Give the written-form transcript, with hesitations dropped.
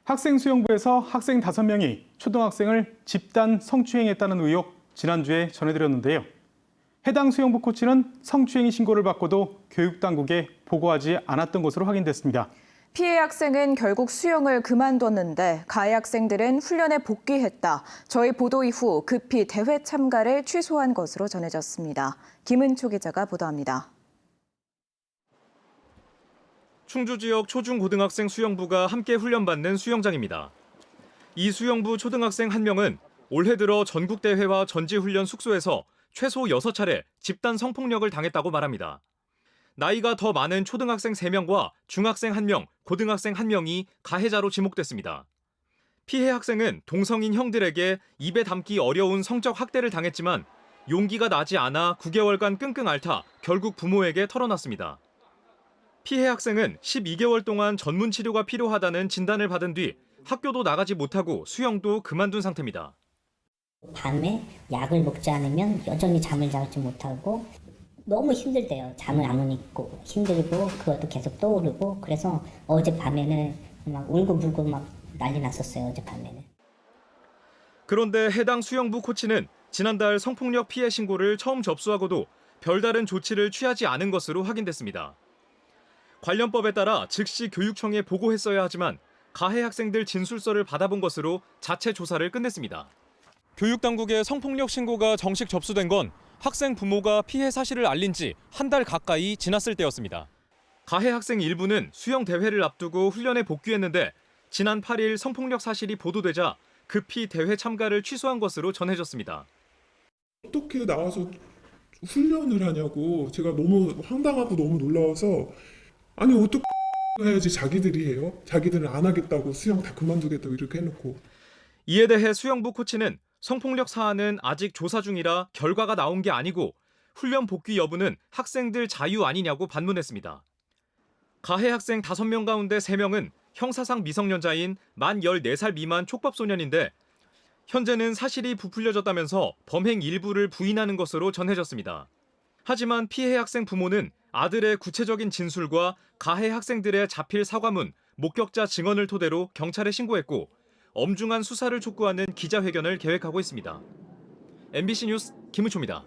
학생 수영부에서 학생 5명이 초등학생을 집단 성추행했다는 의혹 지난주에 전해드렸는데요. 해당 수영부 코치는 성추행 신고를 받고도 교육당국에 보고하지 않았던 것으로 확인됐습니다. 피해 학생은 결국 수영을 그만뒀는데 가해 학생들은 훈련에 복귀했다. 저희 보도 이후 급히 대회 참가를 취소한 것으로 전해졌습니다. 김은초 기자가 보도합니다. 충주 지역 초중고등학생 수영부가 함께 훈련받는 수영장입니다. 이 수영부 초등학생 1명은 올해 들어 전국대회와 전지훈련 숙소에서 최소 6차례 집단 성폭력을 당했다고 말합니다. 나이가 더 많은 초등학생 3명과 중학생 1명, 고등학생 1명이 가해자로 지목됐습니다. 피해 학생은 동성인 형들에게 입에 담기 어려운 성적 학대를 당했지만 용기가 나지 않아 9개월간 끙끙 앓다 결국 부모에게 털어놨습니다. 피해 학생은 12개월 동안 전문 치료가 필요하다는 진단을 받은 뒤 학교도 나가지 못하고 수영도 그만둔 상태입니다. 밤에 약을 먹지 않으면 여전히 잠을 자지 못하고 너무 힘들대요. 잠을 안 오니까 힘들고 그것도 계속 떠오르고 그래서 어젯밤에는 막 울고불고 막 난리 났었어요. 어젯밤에는. 그런데 해당 수영부 코치는 지난달 성폭력 피해 신고를 처음 접수하고도 별다른 조치를 취하지 않은 것으로 확인됐습니다. 관련 법에 따라 즉시 교육청에 보고했어야 하지만 가해 학생들 진술서를 받아본 것으로 자체 조사를 끝냈습니다. 교육당국에 성폭력 신고가 정식 접수된 건 학생 부모가 피해 사실을 알린 지 한 달 가까이 지났을 때였습니다. 가해 학생 일부는 수영 대회를 앞두고 훈련에 복귀했는데 지난 8일 성폭력 사실이 보도되자 급히 대회 참가를 취소한 것으로 전해졌습니다. 어떻게 나와서 훈련을 하냐고 제가 너무 황당하고 너무 놀라워서 아니 어떻게 해야지 자기들이 해요? 자기들은 안 하겠다고 수영 다 그만두겠다고 이렇게 해놓고. 이에 대해 수영부 코치는 성폭력 사안은 아직 조사 중이라 결과가 나온 게 아니고 훈련 복귀 여부는 학생들 자유 아니냐고 반문했습니다. 가해 학생 5명 가운데 3명은 형사상 미성년자인 만 14살 미만 촉법소년인데 현재는 사실이 부풀려졌다면서 범행 일부를 부인하는 것으로 전해졌습니다. 하지만 피해 학생 부모는 아들의 구체적인 진술과 가해 학생들의 자필 사과문, 목격자 증언을 토대로 경찰에 신고했고 엄중한 수사를 촉구하는 기자회견을 계획하고 있습니다. MBC 뉴스 김은초입니다.